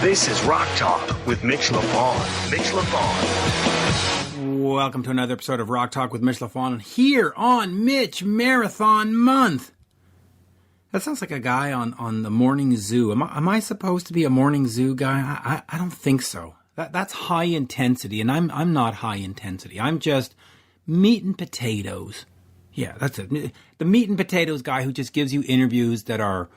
This is Rock Talk with Mitch Lafon. Mitch Lafon. Welcome to another episode of Rock Talk with Mitch Lafon here on Mitch Marathon Month. That sounds like a guy on the morning zoo. Am I supposed to be a morning zoo guy? I don't think so. That's high intensity, and I'm not high intensity. I'm just meat and potatoes. Yeah, that's it. The meat and potatoes guy who just gives you interviews that are,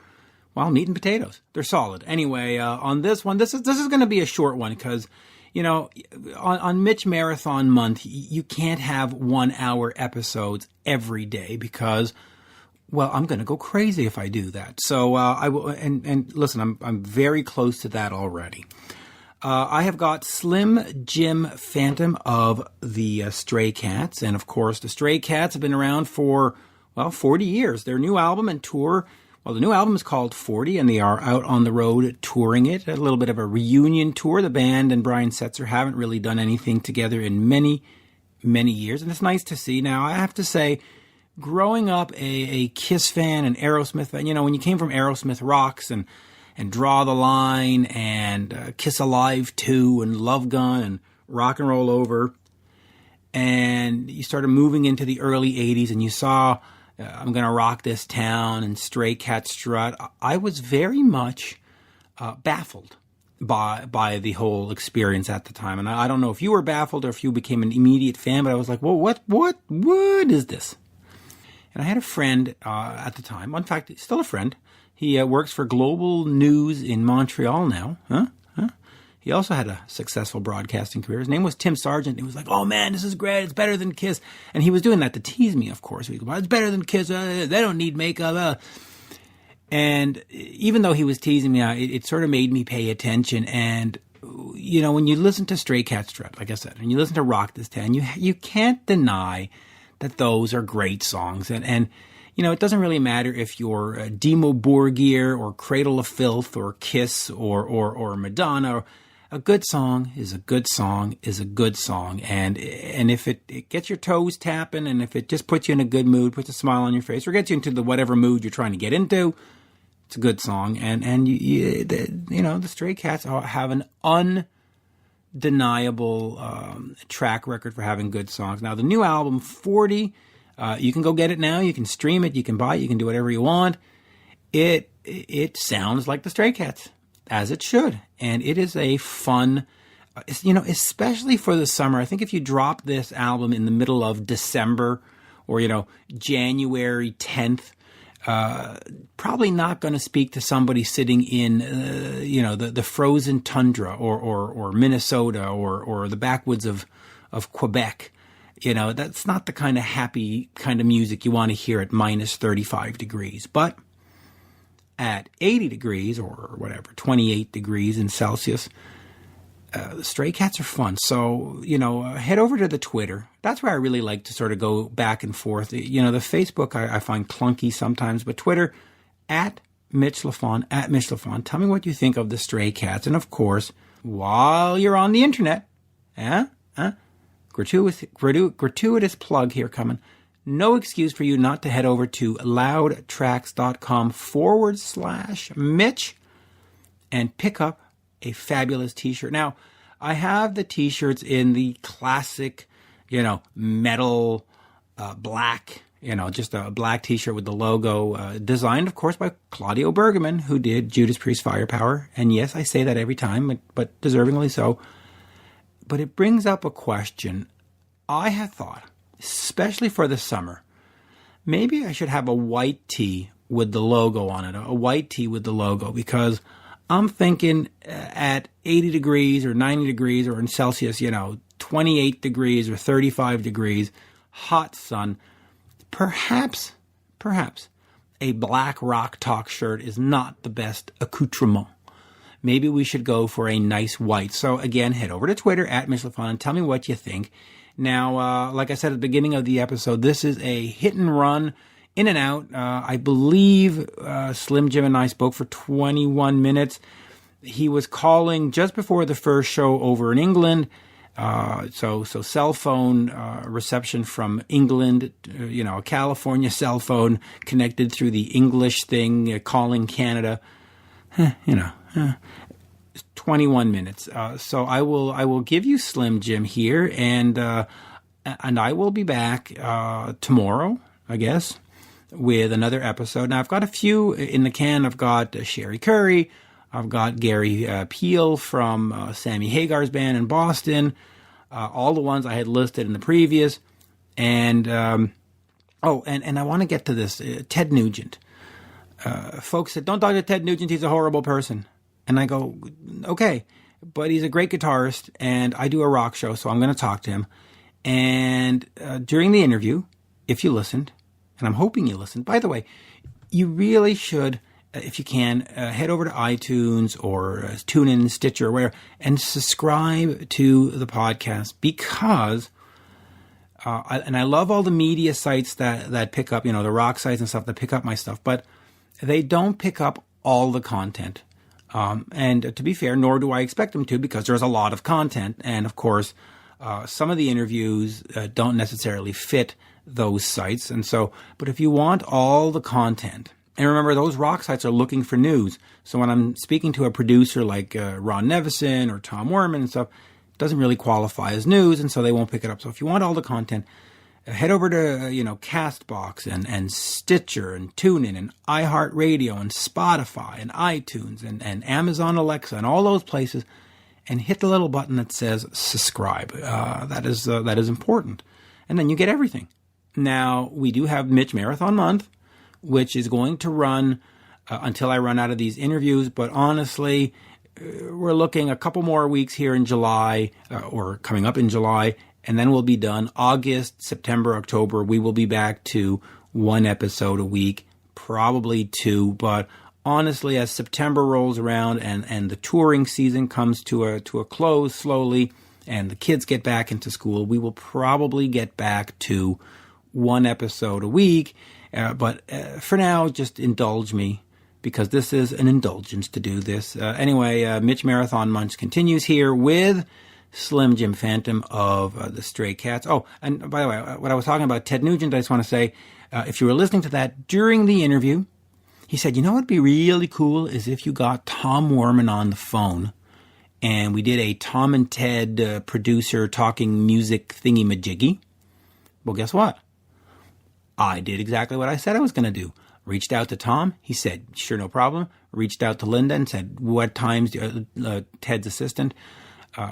well, meat and potatoes. They're solid. Anyway, on this one, this is going to be a short one because, you know, on Mitch Marathon Month, you can't have 1 hour episodes every day because, well, I'm going to go crazy if I do that. So I will, and listen, I'm very close to that already. I have got Slim Jim Phantom of the Stray Cats, and of course, the Stray Cats have been around for, well, 40 years. Their new album and tour. Well, the new album is called 40, and they are out on the road touring it. A little bit of a reunion tour. The band and Brian Setzer haven't really done anything together in many, many years, and it's nice to see. Now, I have to say, growing up a Kiss fan and Aerosmith fan, you know, when you came from Aerosmith Rocks and Draw the Line and Kiss Alive 2 and Love Gun and Rock and Roll Over, and you started moving into the early 80s and you saw I'm Gonna Rock This Town and Stray Cat Strut, I was very much baffled by the whole experience at the time. And I don't know if you were baffled or if you became an immediate fan, but I was like, well, what is this? And I had a friend at the time, in fact, still a friend. He works for Global News in Montreal now. He also had a successful broadcasting career. His name was Tim Sargent. He was like, oh, man, this is great. It's better than Kiss. And he was doing that to tease me, of course. He goes, it's better than Kiss. They don't need makeup. And even though he was teasing me, it sort of made me pay attention. And, you know, when you listen to Stray Cat Strut, like I said, and you listen to Rock This Town, you can't deny that those are great songs. And you know, it doesn't really matter if you're Dimmu Borgir or Cradle of Filth or Kiss or Madonna. A good song is a good song is a good song. And if it gets your toes tapping and if it just puts you in a good mood, puts a smile on your face, or gets you into the whatever mood you're trying to get into, it's a good song. And you know, the Stray Cats have an undeniable track record for having good songs. Now, the new album, 40, you can go get it now. You can stream it. You can buy it. You can do whatever you want. It sounds like the Stray Cats, as it should. And it is a fun, you know, especially for the summer. I think if you drop this album in the middle of December or, you know, January 10th, probably not going to speak to somebody sitting in, you know, the frozen tundra or Minnesota or the backwoods of Quebec. You know, that's not the kind of happy kind of music you want to hear at minus 35 degrees. But at 80 degrees or whatever, 28 degrees in Celsius, the Stray Cats are fun. So, you know, head over to the Twitter. That's where I really like to sort of go back and forth. You know, the Facebook I find clunky sometimes, but Twitter, at Mitch Lafon. Tell me what you think of the Stray Cats. And of course, while you're on the internet, gratuitous plug here coming. No excuse for you not to head over to loudtracks.com/Mitch and pick up a fabulous t-shirt. Now, I have the t-shirts in the classic, you know, metal, black, you know, just a black t-shirt with the logo, designed, of course, by Claudio Bergaman, who did Judas Priest Firepower. And yes, I say that every time, but deservingly so. But it brings up a question. I had thought, especially for the summer, maybe I should have a white tee with the logo on it, a white tee with the logo, because I'm thinking at 80 degrees or 90 degrees or in Celsius, you know, 28 degrees or 35 degrees, hot sun, perhaps a black Rock Talk shirt is not the best accoutrement. Maybe we should go for a nice white. So again, head over to Twitter at Mitch Lafon and tell me what you think. Now, like I said at the beginning of the episode, this is a hit and run, in and out. I believe Slim Jim and I spoke for 21 minutes. He was calling just before the first show over in England. So cell phone reception from England, you know, a California cell phone connected through the English thing, calling Canada. 21 minutes. So I will give you Slim Jim here, and I will be back tomorrow, I guess, with another episode. Now, I've got a few in the can. I've got Sherry Curry. I've got Gary Peel from Sammy Hagar's band in Boston. All the ones I had listed in the previous. And, and I want to get to this. Ted Nugent. Folks said, don't talk to Ted Nugent. He's a horrible person. And I go, okay, but he's a great guitarist, and I do a rock show, so I'm going to talk to him. And during the interview, if you listened, and I'm hoping you listened, by the way, you really should, if you can, head over to iTunes or TuneIn, Stitcher, or whatever, and subscribe to the podcast, because I love all the media sites that pick up, the rock sites and stuff that pick up my stuff, but they don't pick up all the content. And to be fair, nor do I expect them to, because there's a lot of content. And of course, some of the interviews don't necessarily fit those sites. And so, but if you want all the content, and remember, those rock sites are looking for news. So when I'm speaking to a producer like Ron Nevison or Tom Werman and stuff, it doesn't really qualify as news, and so they won't pick it up. So if you want all the content, head over to, Castbox and Stitcher and TuneIn and iHeart Radio and Spotify and iTunes and Amazon Alexa and all those places, and hit the little button that says subscribe. That is important. And then you get everything. Now, we do have MITCH Marathon Month, which is going to run until I run out of these interviews. But honestly, we're looking a couple more weeks here in July, or coming up in July, and then we'll be done. August, September, October, we will be back to one episode a week, probably two. But honestly, as September rolls around and the touring season comes to a close slowly, and the kids get back into school, we will probably get back to one episode a week. But for now, just indulge me, because this is an indulgence to do this. Anyway, MITCH Marathon Month continues here with Slim Jim Phantom of the Stray Cats. Oh, and by the way, what I was talking about, Ted Nugent, I just want to say, if you were listening to that during the interview, he said, what would be really cool is if you got Tom Werman on the phone, and we did a Tom and Ted producer talking music thingy-majiggy. Well, guess what? I did exactly what I said I was going to do. Reached out to Tom. He said, sure, no problem. Reached out to Linda and said, what times do Ted's assistant,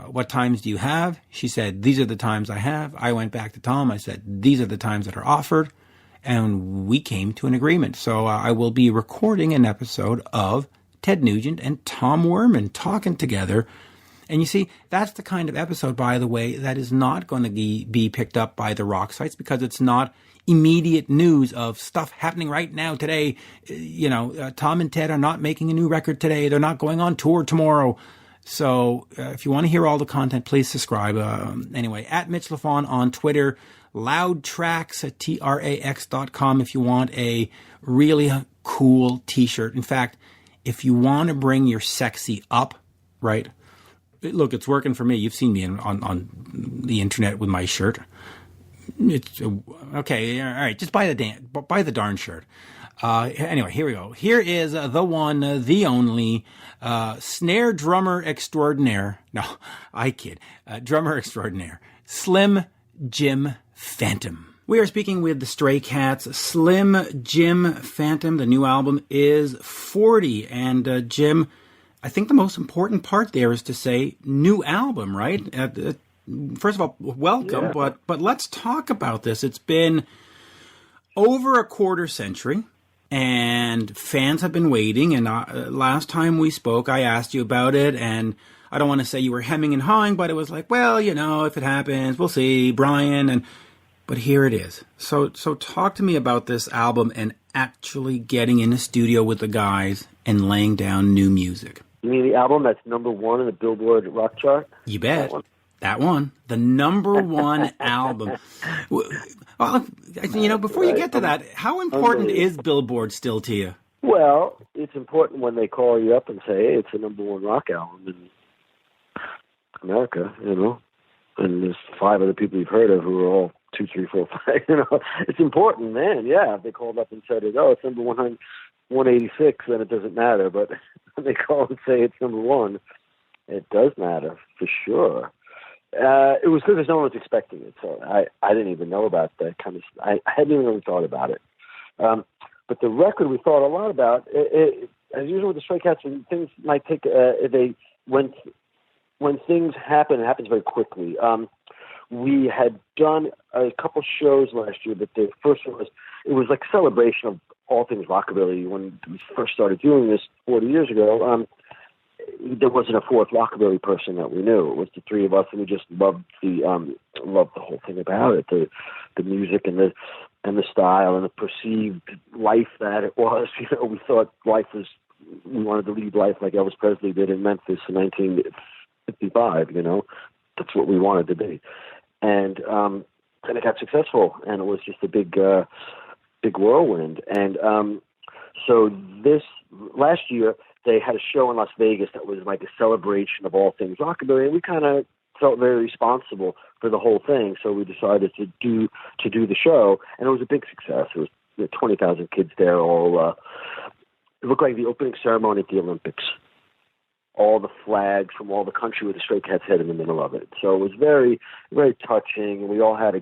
what times do you have? She said, these are the times I have. I went back to Tom. I said, these are the times that are offered. And we came to an agreement. So I will be recording an episode of Ted Nugent and Tom Werman talking together. And you see, that's the kind of episode, by the way, that is not going to be picked up by the rock sites, because it's not immediate news of stuff happening right now today. Tom and Ted are not making a new record today. They're not going on tour tomorrow. So if you want to hear all the content, please subscribe. Anyway, at Mitch Lafon on Twitter, loudtracks at trax.com if you want a really cool t-shirt. In fact, if you want to bring your sexy up, right? Look, it's working for me. You've seen me on the internet with my shirt. It's okay. All right. Just buy the darn shirt. Anyway, here we go. Here is the one, the only, snare drummer extraordinaire. No, I kid. Drummer extraordinaire. Slim Jim Phantom. We are speaking with the Stray Cats. Slim Jim Phantom. The new album is 40. And Jim, I think the most important part there is to say new album, right? First of all, welcome, yeah. But let's talk about this. It's been over a quarter century, and fans have been waiting. And last time we spoke, I asked you about it, and I don't want to say you were hemming and hawing, but it was like, well, if it happens, we'll see, Brian. But here it is. So talk to me about this album and actually getting in the studio with the guys and laying down new music. You mean the album that's number one in the Billboard rock chart? You bet. That one. The number one album. Well, before you get to that, how important is Billboard still to you? Well, it's important when they call you up and say, hey, it's the number one rock album in America, and there's 5 other people you've heard of who are all 2, 3, 4, 5, It's important, man. Yeah, if they called up and said, it's number 186, then it doesn't matter. But when they call and say it's number one, It does matter, for sure. It was good because no one was expecting it, so I didn't even know about that kind of I hadn't even really thought about it. But the record we thought a lot about. As usual with the Stray Cats, things might take, when things happen, it happens very quickly. We had done a couple shows last year, but the first one was like a celebration of all things rockabilly. When we first started doing this 40 years ago, there wasn't a fourth rockabilly person that we knew. It was the three of us, and we just loved the whole thing about it, the music and the style and the perceived life that it was. We thought we wanted to lead life like Elvis Presley did in Memphis in 1955. That's what we wanted to be, and it got successful, and it was just a big whirlwind. And so this last year, they had a show in Las Vegas that was like a celebration of all things rockabilly, and we kind of felt very responsible for the whole thing. So we decided to do the show, and it was a big success. It was 20,000 kids there. It looked like the opening ceremony at the Olympics. All the flags from all the country with the Stray Cats head in the middle of it. So it was very, very touching, and we all had a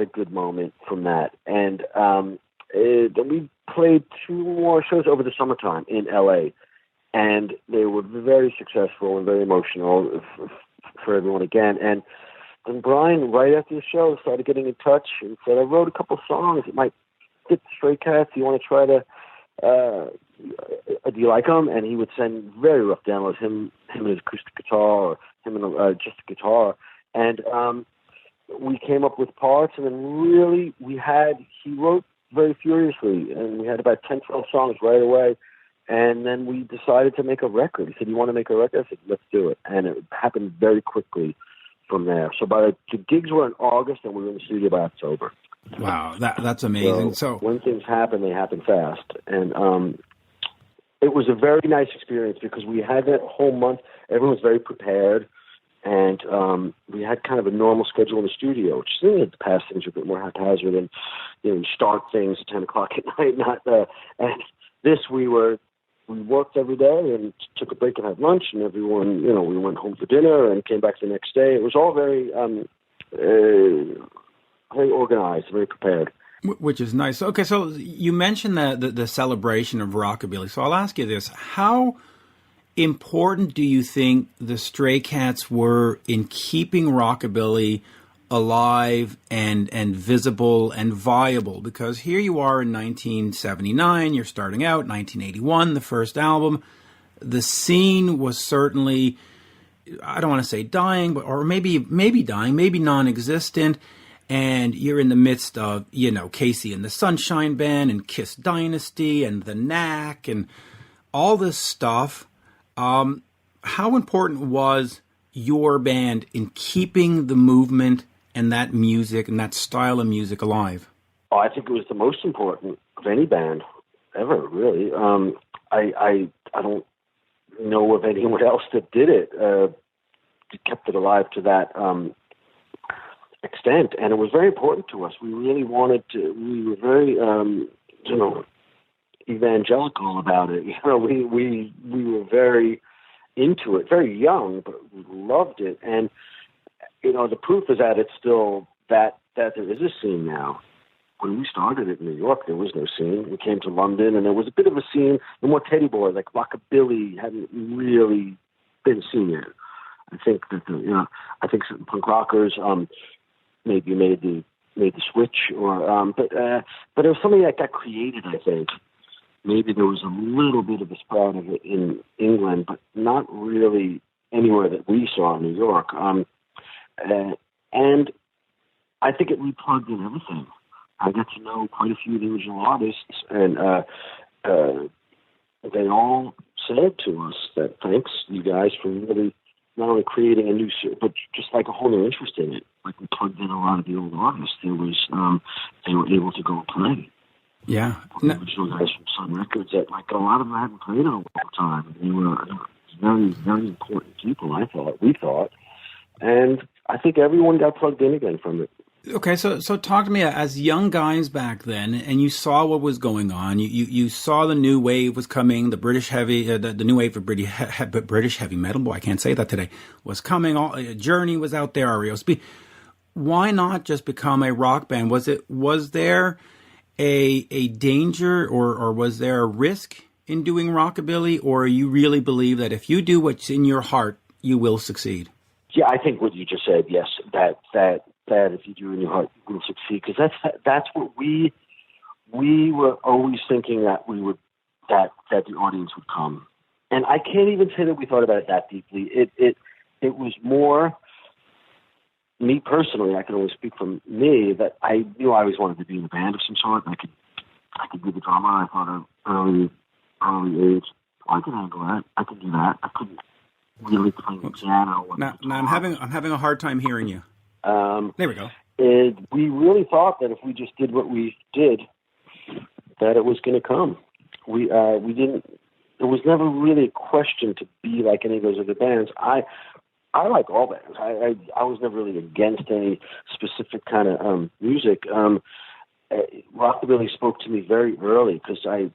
good moment from that. And then we played 2 more shows over the summertime in LA, and they were very successful and very emotional for everyone again. And then Brian, right after the show, started getting in touch and said, I wrote a couple songs. It might fit the Stray Cats. Do you want to try to, do you like them? And he would send very rough demos, him and his acoustic guitar, or him and just a guitar. And we came up with parts, and then really he wrote very furiously, and we had about 10, 12 songs right away. And then we decided to make a record. He said, you want to make a record? I said, let's do it. And it happened very quickly from there. So the gigs were in August, and we were in the studio by October. Wow, that's amazing. So when things happen, they happen fast. And it was a very nice experience because we had that whole month. Everyone was very prepared. And we had kind of a normal schedule in the studio, which is in the past things are a bit more haphazard, and you start things at 10 o'clock at night. And this we worked every day and took a break and had lunch, and everyone, we went home for dinner and came back the next day. It was all very very organized, very prepared. Which is nice. Okay, so you mentioned the celebration of rockabilly. So I'll ask you this: how important do you think the Stray Cats were in keeping rockabilly alive and visible and viable? Because here you are in 1979, you're starting out, 1981, the first album. The scene was certainly, I don't want to say dying, or maybe dying, maybe non-existent. And you're in the midst of, Casey and the Sunshine Band and Kiss Dynasty and the Knack and all this stuff. How important was your band in keeping the movement and that music and that style of music alive? Oh, I think it was the most important of any band ever, really. I don't know of anyone else that did it, kept it alive to that extent, and it was very important to us. We really wanted to. We were very, evangelical about it. We were very into it, very young, but we loved it. And the proof is that it's still that there is a scene now. When we started it in New York, there was no scene. We came to London, and there was a bit of a scene. The more Teddy Boy, like Rockabilly, hadn't really been seen yet. I think that I think certain punk rockers maybe made the switch, or but it was something that got created. I think maybe there was a little bit of a spread of it in England, but not really anywhere that we saw in New York. And I think it replugged in everything. I got to know quite a few of the original artists, and they all said to us that thanks, you guys, for really not only creating a new, but just like a whole new interest in it. Like we plugged in a lot of the old artists. There was, they were able to go and play. Yeah. The original guys from Sun Records that like a lot of them hadn't played in a long time. They were very, very important people, we thought. And I think everyone got plugged in again from it. Okay, so talk to me as young guys back then, and you saw what was going on. You saw the new wave was coming, the British heavy, the new wave of British heavy metal. Boy, I can't say that today. Was coming. Journey was out there. REO. Why not just become a rock band? Was there a danger, or was there a risk in doing rockabilly, or you really believe that if you do what's in your heart, you will succeed? Yeah, I think what you just said. Yes, that if you do in your heart, you will succeed. Because that's what we were always thinking, that we would that the audience would come. And I can't even say that we thought about it that deeply. It was more me personally. I can only speak from me, that I knew I always wanted to be in a band of some sort. I could do the drama. I thought of early age. I could handle that. I could do that. I couldn't really play the piano. Now I'm having a hard time hearing you. There we go. We really thought that if we just did what we did, that it was going to come. We didn't. It was never really a question to be like any of those other bands. I like all bands. I was never really against any specific kind of music. Rockabilly spoke to me very early, because I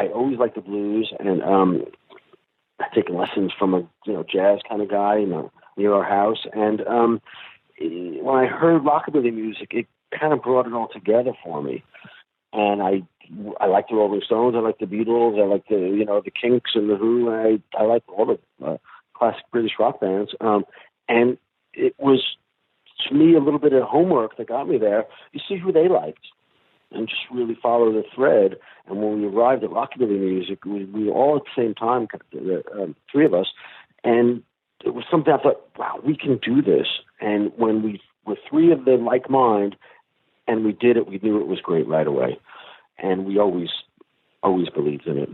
always liked the blues, and I'd taken lessons from a jazz kind of guy near our house, and when I heard rockabilly music, it kind of brought it all together for me. And I like the Rolling Stones, I like the Beatles, I like the Kinks and the Who. I like all the classic British rock bands. And it was, to me, a little bit of homework that got me there. You see who they liked, and just really follow the thread. And when we arrived at rockabilly music, we were all at the same time, three of us, and it was something I thought, wow, we can do this. And when we were three of the like mind, and we did it, we knew it was great right away. And we always believed in it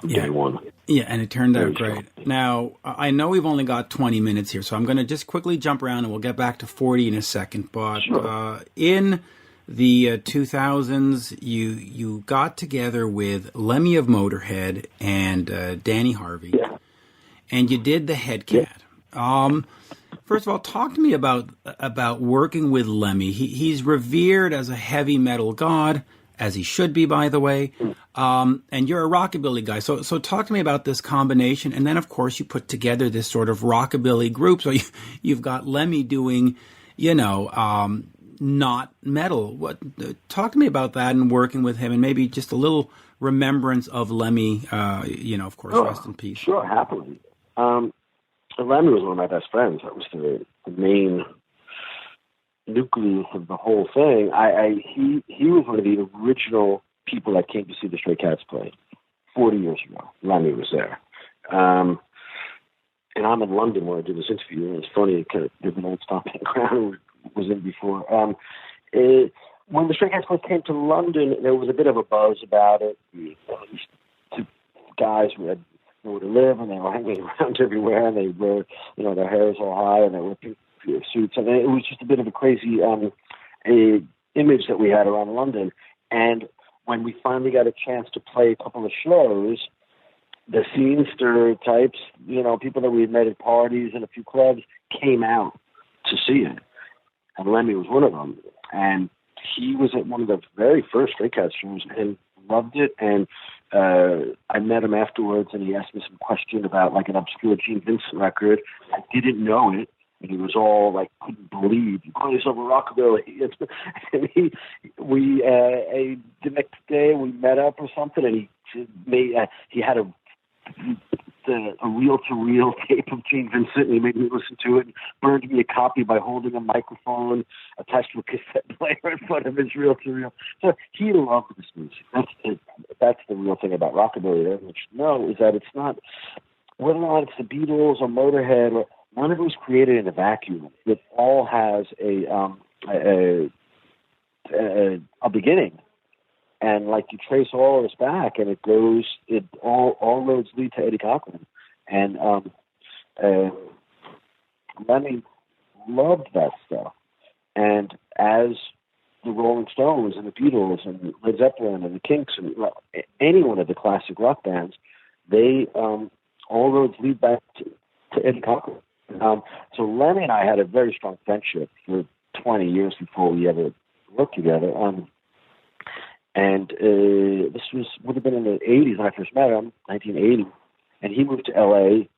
from day one. Yeah, and it turned out great. Now, I know we've only got 20 minutes here, so I'm going to just quickly jump around, and we'll get back to 40 in a second. But sure. In the 2000s, you got together with Lemmy of Motorhead and Danny Harvey, and you did the Headcat. Yeah. First of all, talk to me about working with Lemmy. He's revered as a heavy metal god, as he should be, by the way. And you're a rockabilly guy. So talk to me about this combination. And then, of course, you put together this sort of rockabilly group. So you've got Lemmy doing, not metal. Talk to me about that and working with him, and maybe just a little remembrance of Lemmy, of course, rest in peace. Sure, happily. Lemmy was one of my best friends. That was the main nucleus of the whole thing. He was one of the original people that came to see the Stray Cats play 40 years ago. Lemmy was there. And I'm in London where I did this interview, and it's funny, there's an old stomping ground was in before. When the Stray Cats came to London, there was a bit of a buzz about it. Two guys who had nowhere to live, and they were hanging around everywhere, and they were, their hair was all high, and they were suits, and it was just a bit of a crazy image that we had around London. And when we finally got a chance to play a couple of shows, the scene stereotypes, people that we had met at parties and a few clubs, came out to see it. And Lemmy was one of them. And he was at one of the very first Stray Cats shows and loved it. And I met him afterwards, and he asked me some question about like an obscure Gene Vincent record. I didn't know it. And he was all like, couldn't believe you call yourself a rockabilly. And the next day we met up or something, and he had a reel-to-reel tape of Gene Vincent, and he made me listen to it, and burned me a copy by holding a microphone attached to a cassette player in front of his reel-to-reel. So he loved this music. That's the real thing about rockabilly that everyone should know, is that it's not, whether or not it's the Beatles or Motorhead, or none of it was created in a vacuum. It all has a beginning. And like you trace all of this back, and all roads lead to Eddie Cochran. And Lemmy loved that stuff. And as the Rolling Stones and the Beatles and Led Zeppelin and the Kinks and any one of the classic rock bands, they all roads lead back to Eddie Cochran. So Lemmy and I had a very strong friendship for 20 years before we ever worked together. And this would have been in the 80s when I first met him, 1980. And he moved to L.A.,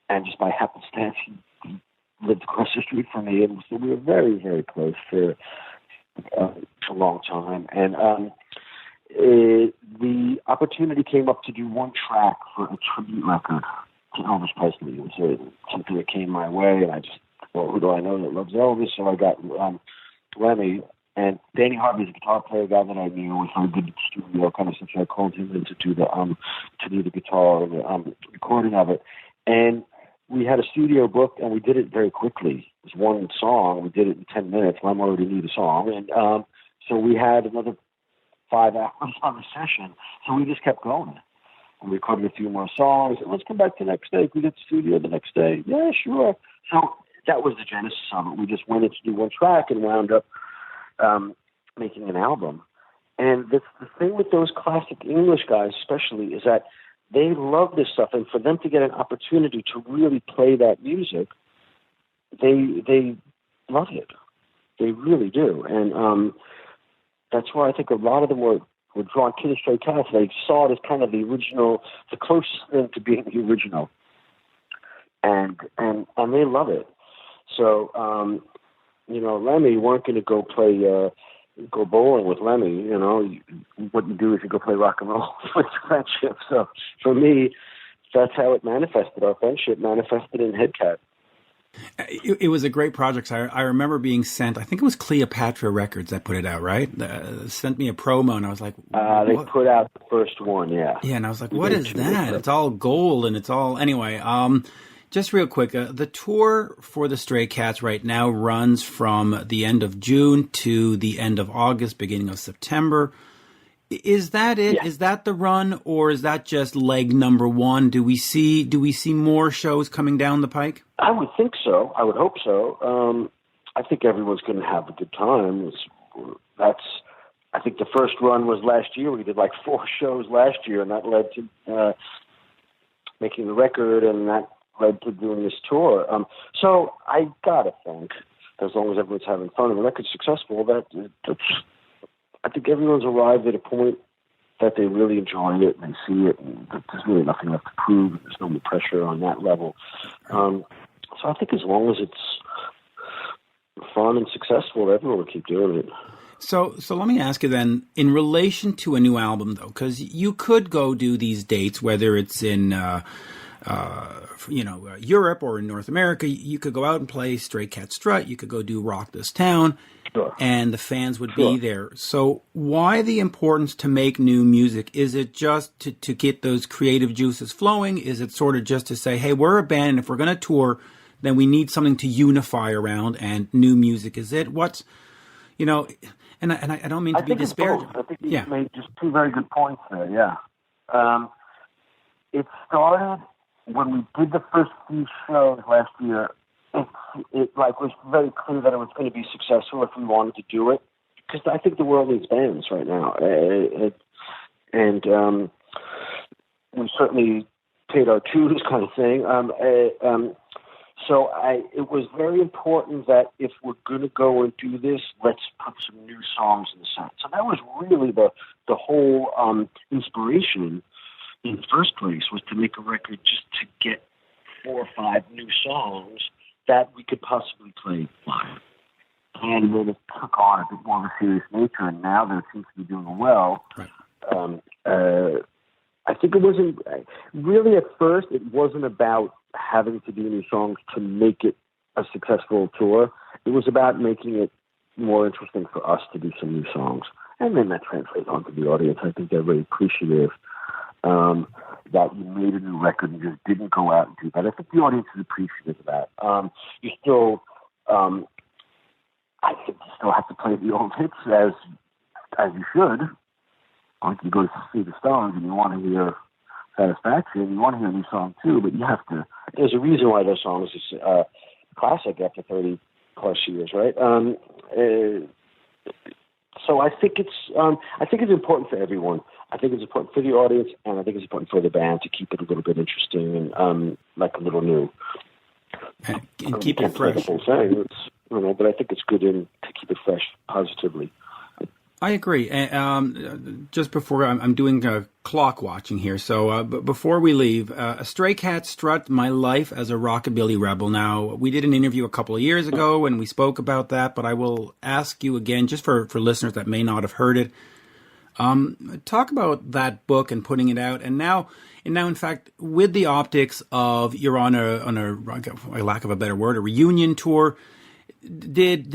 and just by happenstance, he lived across the street from me. And so we were very, very close for a long time. And the opportunity came up to do one track for a tribute record to Elvis Presley. It was something that came my way, and I just thought, who do I know that loves Elvis? So I got Lemmy. And Danny Harvey's a guitar player, guy that I knew, was very good at the studio, kind of since I called him in to do the guitar and the recording of it. And we had a studio booked, and we did it very quickly. It was one song. We did it in 10 minutes. I already knew the song. And so we had another 5 hours on the session. So we just kept going. And we recorded a few more songs. And let's come back the next day. We get to the studio the next day. Yeah, sure. So that was the genesis of it. We just went in to do one track and wound up making an album. And the thing with those classic English guys especially is that they love this stuff, and for them to get an opportunity to really play that music, they love it. They really do. And that's why I think a lot of them were drawn to the Stray Cats. They saw it as kind of the original, the closest thing to being the original. And they love it. So Lemmy weren't going to go play, go bowling with Lemmy. What you do is you go play rock and roll with friendship. So for me, that's how it manifested. Our friendship manifested in Headcat. It was a great project. I remember being sent, I think it was Cleopatra Records that put it out, right? Sent me a promo, and I was like... They put out the first one, yeah. Yeah, and I was like, what is that? It's all gold, and it's all... Anyway, just real quick, the tour for the Stray Cats right now runs from the end of June to the end of August, beginning of September. Is that it? Yeah. Is that the run, or is that just leg number one? Do we see more shows coming down the pike? I would think so. I would hope so. I think everyone's going to have a good time. I think the first run was last year. We did like 4 shows last year, and that led to making the record, and that led to doing this tour. So I gotta think, as long as everyone's having fun and the record's successful, I think everyone's arrived at a point that they really enjoy it and they see it, and there's really nothing left to prove. There's no more pressure on that level. So I think as long as it's fun and successful, everyone will keep doing it. So let me ask you then, in relation to a new album, though, because you could go do these dates, whether it's in Europe or in North America. You could go out and play Stray Cat Strut. You could go do Rock This Town. Sure. And the fans would be there. So why the importance to make new music? Is it just to get those creative juices flowing? Is it sort of just to say, hey, we're a band, and if we're going to tour, then we need something to unify around, and new music is it? What's, and I don't mean to be disparaging. I think you made just 2 very good points there, yeah. It started when we did the first few shows last year. It was very clear that it was going to be successful if we wanted to do it, because I think the world needs bands right now, and we certainly paid our dues, kind of thing. So it was very important that if we're going to go and do this, let's put some new songs in the set. So that was really the whole inspiration in the first place, was to make a record just to get 4 or 5 new songs that we could possibly play live. And then it took on a bit more of a serious nature, and now that it seems to be doing well, right. I think it wasn't really, at first, it wasn't about having to do new songs to make it a successful tour. It was about making it more interesting for us to do some new songs. And then that translates onto the audience. I think they're very appreciative that you made a new record and just didn't go out and do that. I think the audience is appreciative of that. You still, I think you still have to play the old hits as you should. Like you go to see the Stones and you want to hear Satisfaction, you want to hear a new song too, but you have to. There's a reason why those songs is classic after 30 plus years, right? So I think it's important for everyone. I think it's important for the audience, and I think it's important for the band to keep it a little bit interesting and like a little new. And keep it fresh. But I think it's good to keep it fresh positively. I agree. Just before I'm doing clock watching here, so before we leave, Stray Cat Strut, My Life as a Rockabilly Rebel. Now, we did an interview a couple of years ago and we spoke about that, but I will ask you again, just for listeners that may not have heard it, talk about that book and putting it out, and now in fact, with the optics of you're on a lack of a better word, a reunion tour. Did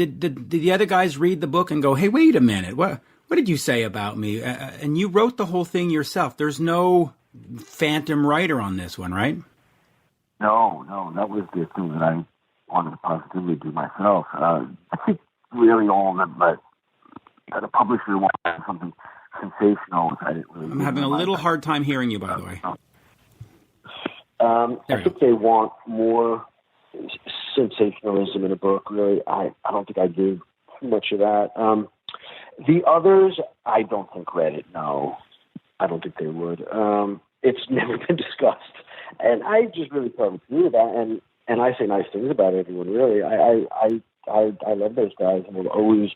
the other guys read the book and go, hey, wait a minute, what did you say about me? And you wrote the whole thing yourself. There's no phantom writer on this one, right? No, that was the thing that I wanted to positively do myself. I think really all of them, but the publisher wanted something sensational. I didn't really. I'm having a little hard time hearing you, by the way. I think they want more sensationalism in a book. Really, I don't think I do too much of that. The others, I don't think read it. No, I don't think they would. It's never been discussed, and I just really probably do that. And I say nice things about everyone. Really, I love those guys, and will always.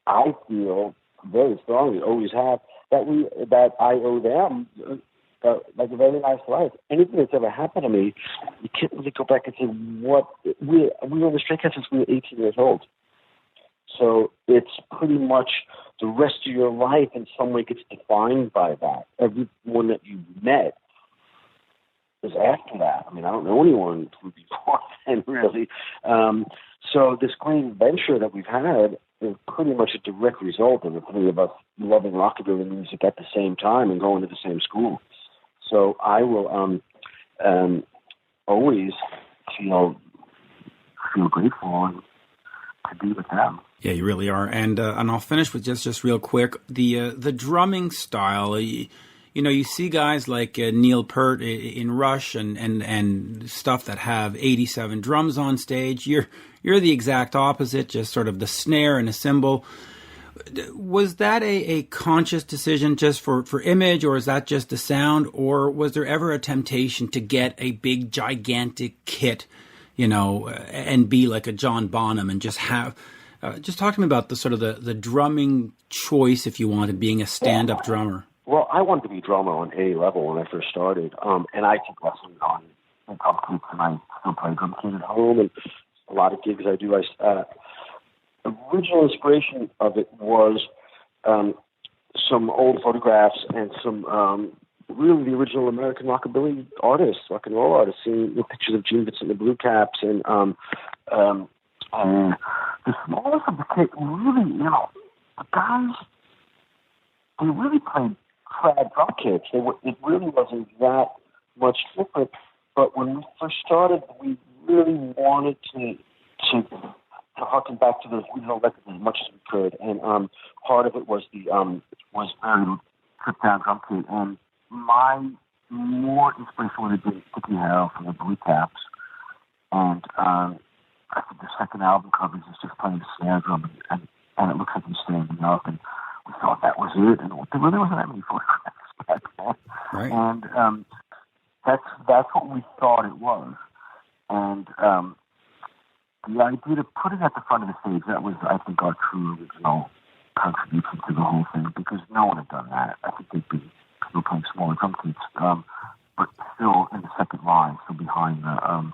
I feel very strongly, always have that I owe them. Like a very nice life. Anything that's ever happened to me, you can't really go back and say what we were the Stray Cats since we were 18 years old. So it's pretty much the rest of your life in some way gets defined by that. Everyone that you met is after that. I mean, I don't know anyone from before then really. So this great venture that we've had is pretty much a direct result of the three of us loving rockabilly music at the same time and going to the same school. So I will always feel grateful to be with them. Yeah, you really are. And I'll finish with just real quick the drumming style. You see guys like Neil Peart in Rush and stuff that have 87 drums on stage. You're the exact opposite, just sort of the snare and a cymbal. Was that a conscious decision just for image, or is that just the sound, or was there ever a temptation to get a big, gigantic kit, and be like a John Bonham and just have... just talk to me about the sort of the drumming choice, if you wanted, being a stand-up drummer. Well, I wanted to be a drummer on any level when I first started, and I took lessons on drum kits, and I still play drum kit at home, and a lot of gigs I do. Original inspiration of it was some old photographs and some really the original American rockabilly artists, rock and roll artists, seeing pictures of Gene Vincent and the Blue Caps, and the smallest of the kit. Really, the guys, they really played trad drum kits. It really wasn't that much different. But when we first started, we really wanted to harken back to those original records as much as we could, and part of it was was very stripped down drum kit. And my more inspiration would have been Sticky Harrow from the Blue Caps, and I think the second album covers is just playing the snare drum, and it looks like he's standing up, and we thought that was it, and there really wasn't that many photographs back then, right? And that's what we thought it was, and the idea of putting it at the front of the stage, that was, I think, our true original contribution to the whole thing, because no one had done that. I think they'd been people playing smaller drum kits, but still in the second line, still behind the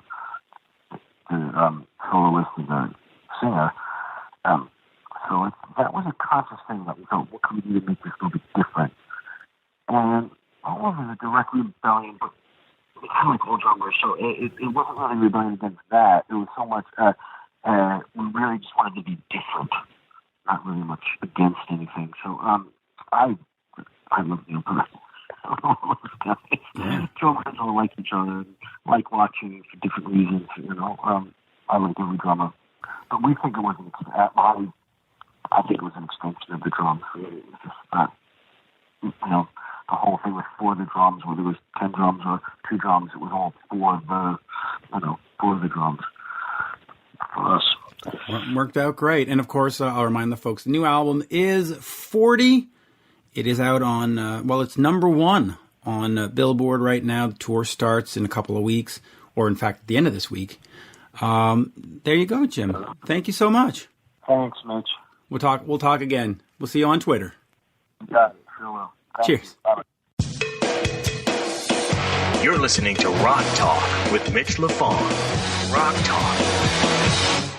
soloist and the singer. So that was a conscious thing that we thought, what can we do to make this a little bit different? And all of it was a direct rebellion, but kind of like old drummers, so it wasn't really rebellion against that. It was so much, we really just wanted to be different, not really much against anything. So I love Neil Peart. Drummers all like each other, like watching for different reasons. I like every drummer, but we think it was I think it was an extension of the drums. It was just the whole thing was for the drums, whether it was 10 drums or 2 drums, it was all for the drums for us. Worked out great. And of course, I'll remind the folks, the new album is 40. It is out on, it's number 1 on Billboard right now. The tour starts in a couple of weeks, or in fact, at the end of this week. There you go, Jim. Thank you so much. Thanks, Mitch. We'll talk again. We'll see you on Twitter. Got it. Sure will. Cheers. Bye. You're listening to Rock Talk with Mitch Lafon. Rock Talk.